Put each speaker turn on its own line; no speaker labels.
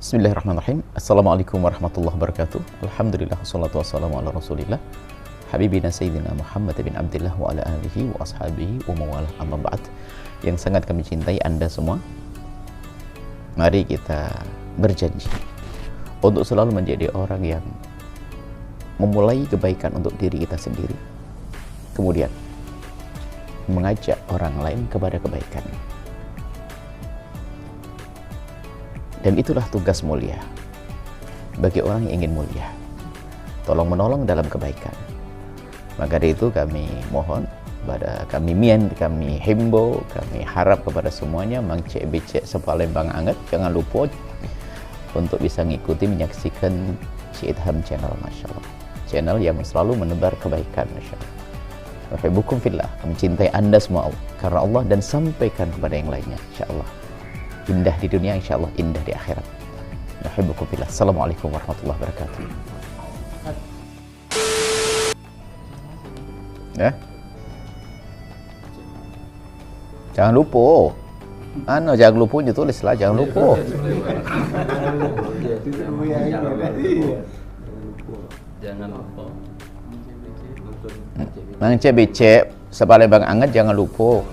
Bismillahirrahmanirrahim. Assalamualaikum warahmatullahi wabarakatuh. Alhamdulillah, wassalatu wassalamu ala rasulillah Habibina Sayyidina Muhammad bin Abdillah wa ala alihi wa ashabihi wa mawalah, amma ba'd. Yang sangat kami cintai Anda semua, mari kita berjanji untuk selalu menjadi orang yang memulai kebaikan untuk diri kita sendiri, kemudian mengajak orang lain kepada kebaikan. Dan itulah tugas mulia bagi orang yang ingin mulia, tolong menolong dalam kebaikan. Maka dari itu kami mohon pada kami himbau, kami harap kepada semuanya mangcek becek sepalembang anget, jangan lupa untuk bisa mengikuti menyaksikan Syidham channel, Masya Allah, channel yang selalu menebar kebaikan, Masya Allah. Uhibbukum fillah, kami cintai Anda semua karena Allah dan sampaikan kepada yang lainnya, Insya Allah. Indah di dunia, insya Allah indah di akhirat. Uhibbukum fillah. Assalamualaikum warahmatullahi wabarakatuh. Ya, jangan lupa. Jangan lupa ditulislah, jangan lupa.
Jangan lupa
Mangcek becek sepalembang anget, jangan lupa.